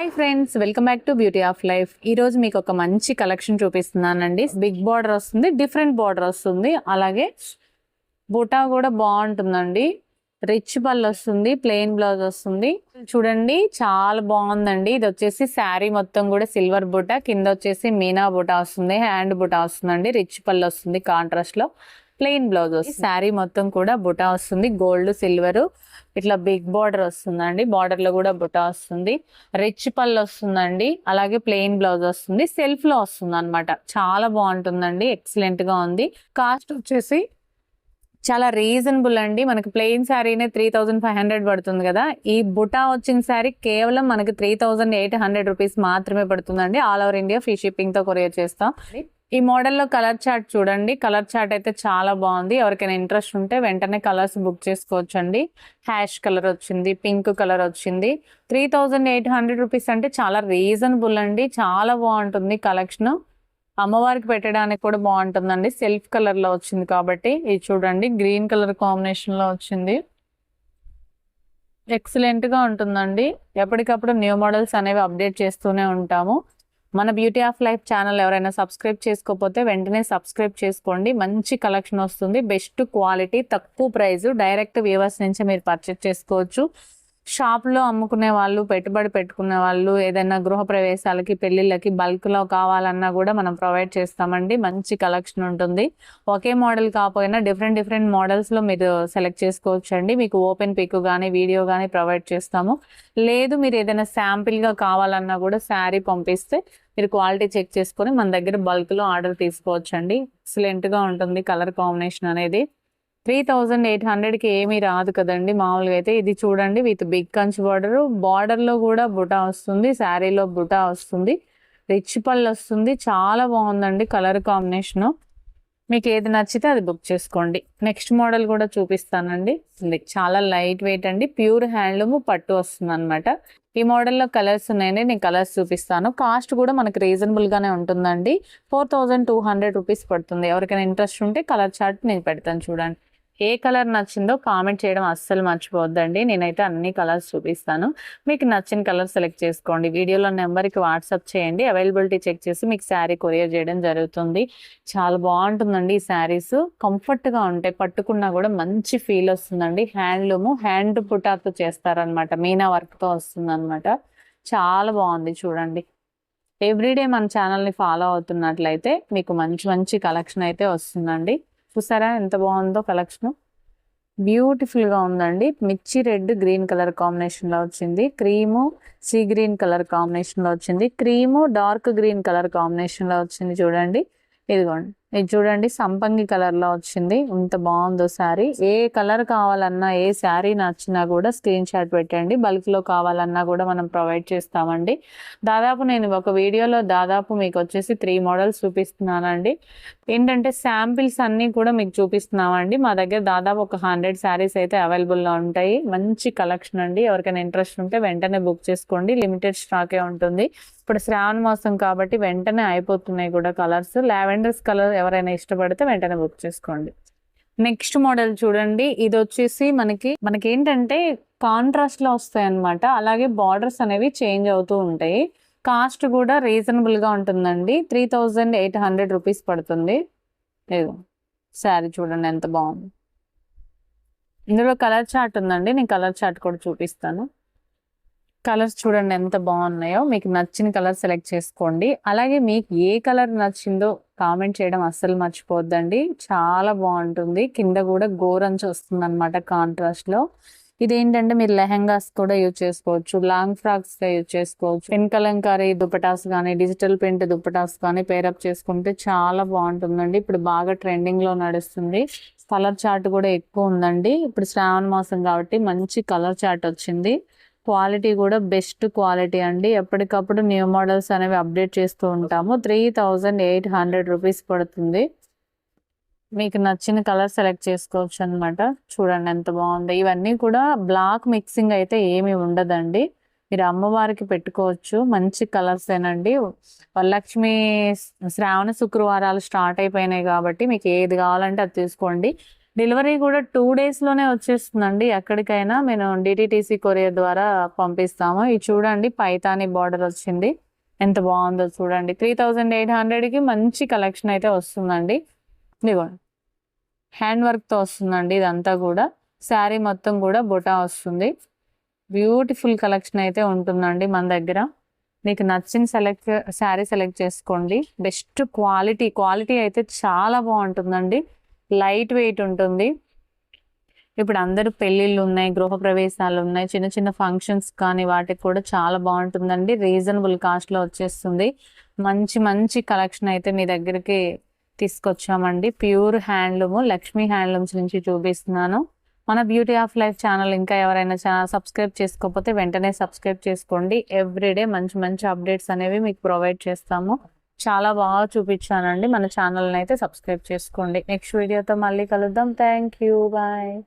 Hi friends, welcome back to beauty of life. ఈ రోజు మీకు ఒక మంచి కలెక్షన్ చూపిస్తున్నానండి. బిగ్ బార్డర్ వస్తుంది, డిఫరెంట్ బార్డర్ వస్తుంది, అలాగే బుటా కూడా బాగుంటుందండి. రిచ్ పళ్ళు వస్తుంది, ప్లెయిన్ బ్లౌజ్ వస్తుంది. చూడండి చాలా బాగుందండి. ఇది వచ్చేసి శారీ మొత్తం కూడా సిల్వర్ బుటా, కింద వచ్చేసి మీనా బుటా వస్తుంది, హ్యాండ్ బుటా వస్తుందండి. రిచ్ పళ్ళు వస్తుంది, కాంట్రాస్ట్ లో ప్లెయిన్ బ్లౌజ్ వస్తుంది. శారీ మొత్తం కూడా బుటా వస్తుంది, గోల్డ్ సిల్వర్ ఇట్లా బిగ్ బార్డర్ వస్తుందండి. బార్డర్ లో కూడా బుటా వస్తుంది, రిచ్ పళ్ళు వస్తుందండి, అలాగే ప్లెయిన్ బ్లౌజ్ వస్తుంది, సెల్ఫ్ లో వస్తుంది అనమాట. చాలా బాగుంటుందండి, ఎక్సలెంట్ గా ఉంది. కాస్ట్ వచ్చేసి చాలా రీజనబుల్ అండి. మనకి ప్లెయిన్ శారీనే 3500 పడుతుంది కదా, ఈ బుటా వచ్చిన శారీ కేవలం మనకి 3800 రూపీస్ మాత్రమే పడుతుందండి. All over India free shipping తో కొరియర్ చేస్తాం. ఈ మోడల్లో కలర్ చార్ట్ చూడండి. కలర్ చార్ట్ అయితే చాలా బాగుంది. ఎవరికైనా ఇంట్రెస్ట్ ఉంటే వెంటనే కలర్స్ బుక్ చేసుకోవచ్చు అండి. హ్యాష్ కలర్ వచ్చింది, పింక్ కలర్ వచ్చింది. 3800 రూపీస్ అంటే చాలా రీజనబుల్ అండి. చాలా బాగుంటుంది కలెక్షన్. అమ్మవారికి పెట్టడానికి కూడా బాగుంటుందండి. సెల్ఫ్ కలర్ లో వచ్చింది కాబట్టి. ఇది చూడండి, గ్రీన్ కలర్ కాంబినేషన్ లో వచ్చింది. ఎక్సలెంట్ గా ఉంటుందండి. ఎప్పటికప్పుడు న్యూ మోడల్స్ అనేవి అప్డేట్ చేస్తూనే ఉంటాము. మన బ్యూటీ ఆఫ్ లైఫ్ ఛానల్ ఎవరైనా సబ్స్క్రైబ్ చేసుకోకపోతే వెంటనే సబ్స్క్రైబ్ చేసుకోండి. మంచి కలెక్షన్ వస్తుంది, బెస్ట్ క్వాలిటీ, తక్కువ ప్రైస్. డైరెక్ట్ వ్యూవర్స్ నుంచి మీరు పర్చేస్ చేసుకోవచ్చు. షాప్లో అమ్ముకునే వాళ్ళు, పెట్టుబడి పెట్టుకునే వాళ్ళు, ఏదైనా గృహ ప్రవేశాలకి, పెళ్లిళ్ళకి బల్క్లో కావాలన్నా కూడా మనం ప్రొవైడ్ చేస్తామండి. మంచి కలెక్షన్ ఉంటుంది. ఒకే మోడల్ కాకపోయినా డిఫరెంట్ మోడల్స్లో మీరు సెలెక్ట్ చేసుకోవచ్చు అండి. మీకు ఓపెన్ పిక్ కానీ వీడియో కానీ ప్రొవైడ్ చేస్తాము. లేదు మీరు ఏదైనా శాంపిల్గా కావాలన్నా కూడా శారీ పంపిస్తే మీరు క్వాలిటీ చెక్ చేసుకొని మన దగ్గర బల్క్లో ఆర్డర్ తీసుకోవచ్చు అండి. ఎక్సలెంట్గా ఉంటుంది కలర్ కాంబినేషన్ అనేది. 3800కి ఏమీ రాదు కదండి మామూలుగా అయితే. ఇది చూడండి, విత్ బిగ్ కంచ్ బార్డర్లో కూడా బుటా వస్తుంది, శారీలో బుటా వస్తుంది, రిచ్ పళ్ళు వస్తుంది. చాలా బాగుందండి కలర్ కాంబినేషను. మీకు ఏది నచ్చితే అది బుక్ చేసుకోండి. నెక్స్ట్ మోడల్ కూడా చూపిస్తానండి. చాలా లైట్ వెయిట్ అండి, ప్యూర్ హ్యాండ్లూమ్ పట్టు వస్తుంది అనమాట. ఈ మోడల్లో కలర్స్ ఉన్నాయండి, నేను కలర్స్ చూపిస్తాను. కాస్ట్ కూడా మనకి రీజనబుల్ గానే ఉంటుందండి. 4200 రూపీస్ పడుతుంది. ఎవరికైనా ఇంట్రెస్ట్ ఉంటే కలర్ చార్ట్ నేను పెడతాను చూడండి. ఏ కలర్ నచ్చిందో కామెంట్ చేయడం అస్సలు మర్చిపోవద్దండి. నేనైతే అన్ని కలర్స్ చూపిస్తాను. మీకు నచ్చిన కలర్ సెలెక్ట్ చేసుకోండి. వీడియోలో నెంబర్కి వాట్సాప్ చేయండి. అవైలబిలిటీ చెక్ చేసి మీకు శారీ కొరియర్ చేయడం జరుగుతుంది. చాలా బాగుంటుందండి ఈ శారీస్. కంఫర్ట్గా ఉంటాయి, పట్టుకున్నా కూడా మంచి ఫీల్ వస్తుందండి. హ్యాండ్ పుటాతో చేస్తారనమాట, మీనా వర్క్తో వస్తుంది అనమాట. చాలా బాగుంది చూడండి. ఎవ్రీడే మన ఛానల్ని ఫాలో అవుతున్నట్లయితే మీకు మంచి కలెక్షన్ అయితే వస్తుందండి. చూసారా ఎంత బాగుందో కలెక్షన్. బ్యూటిఫుల్ గా ఉందండి. మిర్చి రెడ్ గ్రీన్ కలర్ కాంబినేషన్ లో వచ్చింది, cream sea green colour combination లో వచ్చింది, cream dark green colour combination లో వచ్చింది. చూడండి, ఇదిగోండి, ఇది చూడండి, సంపంగి కలర్ లో వచ్చింది. ఎంత బాగుందో శారీ. ఏ కలర్ కావాలన్నా, ఏ శారీ నచ్చినా కూడా స్క్రీన్ షాట్ పెట్టండి. బల్క్ లో కావాలన్నా కూడా మనం ప్రొవైడ్ చేస్తామండి. దాదాపు నేను ఒక వీడియోలో మీకు వచ్చేసి 3 మోడల్స్ చూపిస్తున్నానండి. ఏంటంటే శాంపిల్స్ అన్నీ కూడా మీకు చూపిస్తున్నామండి. మా దగ్గర దాదాపు ఒక 100 శారీస్ అయితే అవైలబుల్లో ఉంటాయి. మంచి కలెక్షన్ అండి. ఎవరికైనా ఇంట్రెస్ట్ ఉంటే వెంటనే బుక్ చేసుకోండి. లిమిటెడ్ స్టాకే ఉంటుంది. ఇప్పుడు శ్రావణ మాసం కాబట్టి వెంటనే అయిపోతున్నాయి కూడా కలర్స్. లావెండర్స్ కలర్ ఎవరైనా ఇష్టపడితే వెంటనే బుక్ చేసుకోండి. నెక్స్ట్ మోడల్ చూడండి. ఇది వచ్చేసి మనకి ఏంటంటే కాంట్రాస్ట్ లో వస్తాయి అనమాట. అలాగే బార్డర్స్ అనేవి చేంజ్ అవుతూ ఉంటాయి. కాస్ట్ కూడా రీజనబుల్ గా ఉంటుందండి. 3800 రూపీస్ పడుతుంది. శారీ చూడండి ఎంత బాగుంది. ఇందులో కలర్ చార్ట్ ఉందండి, నేను కలర్ చార్ట్ కూడా చూపిస్తాను. కలర్స్ చూడండి ఎంత బాగున్నాయో. మీకు నచ్చిన కలర్ సెలెక్ట్ చేసుకోండి. అలాగే మీకు ఏ కలర్ నచ్చిందో కామెంట్ చేయడం అస్సలు మర్చిపోద్దండి. చాలా బాగుంటుంది. కింద కూడా గోరంచు వస్తుంది అనమాట కాంట్రాస్ట్ లో. ఇదేంటంటే మీరు లెహెంగాస్ కూడా యూజ్ చేసుకోవచ్చు, లాంగ్ ఫ్రాక్స్ గా యూజ్ చేసుకోవచ్చు. పెన్ కలంకారీ దుపటాస్ కానీ, డిజిటల్ ప్రింట్ దుపటాస్ కానీ పేరప్ చేసుకుంటే చాలా బాగుంటుందండి. ఇప్పుడు బాగా ట్రెండింగ్ లో నడుస్తుంది. కలర్ చార్ట్ కూడా ఎక్కువ ఉందండి. ఇప్పుడు శ్రావణ మాసం కాబట్టి మంచి కలర్ చార్ట్ వచ్చింది. క్వాలిటీ కూడా బెస్ట్ క్వాలిటీ అండి. ఎప్పటికప్పుడు న్యూ మోడల్స్ అనేవి అప్డేట్ చేస్తూ ఉంటాము. 3800 రూపీస్ పడుతుంది. మీకు నచ్చిన కలర్ సెలెక్ట్ చేసుకోవచ్చు అనమాట. చూడండి ఎంత బాగుంది. ఇవన్నీ కూడా బ్లాక్ మిక్సింగ్ అయితే ఏమి ఉండదండి. మీరు అమ్మవారికి పెట్టుకోవచ్చు. మంచి కలర్స్ ఏనండి. వరలక్ష్మి శ్రావణ శుక్రవారాలు స్టార్ట్ అయిపోయినాయి కాబట్టి మీకు ఏది కావాలంటే అది తీసుకోండి. డెలివరీ కూడా 2 డేస్‌లోనే వచ్చేస్తుందండి. ఎక్కడికైనా మేము డీటీటీసీ కొరియర్ ద్వారా పంపిస్తాము. ఇది చూడండి పైతాని బార్డర్ వచ్చింది. ఎంత బాగుందో చూడండి. 3800కి మంచి కలెక్షన్ అయితే వస్తుందండి. ఇదిగోండి. హ్యాండ్ వర్క్‌తో వస్తుందండి ఇదంతా కూడా. శారీ మొత్తం కూడా బుటా వస్తుంది. బ్యూటిఫుల్ కలెక్షన్ అయితే ఉంటుందండి మన దగ్గర. మీకు నచ్చిన శారీ సెలెక్ట్ చేసుకోండి. బెస్ట్ క్వాలిటీ అయితే చాలా బాగుంటుందండి. లైట్ వెయిట్ ఉంటుంది. ఇప్పుడు అందరూ పెళ్ళిళ్ళు ఉన్నాయి, గృహప్రవేశాలు ఉన్నాయి, చిన్న చిన్న ఫంక్షన్స్ కానీ వాటికి కూడా చాలా బాగుంటుందండి. రీజనబుల్ కాస్ట్లో వచ్చేస్తుంది. మంచి మంచి కలెక్షన్ అయితే మీ దగ్గరికి తీసుకొచ్చామండి. ప్యూర్ హ్యాండ్లూమ్, లక్ష్మీ హ్యాండ్లూమ్స్ నుంచి చూపిస్తున్నాను. మన బ్యూటీ ఆఫ్ లైఫ్ ఛానల్ ఇంకా ఎవరైనా ఛానల్ సబ్స్క్రైబ్ చేసుకోకపోతే వెంటనే సబ్స్క్రైబ్ చేసుకోండి. ఎవ్రీడే మంచి మంచి అప్డేట్స్ అనేవి మీకు ప్రొవైడ్ చేస్తాము. చాలా బాగా చూపించానండి. మన ఛానల్ని అయితే సబ్స్క్రైబ్ చేసుకోండి. నెక్స్ట్ వీడియోతో మళ్ళీ కలుద్దాం. Thank you. బాయ్.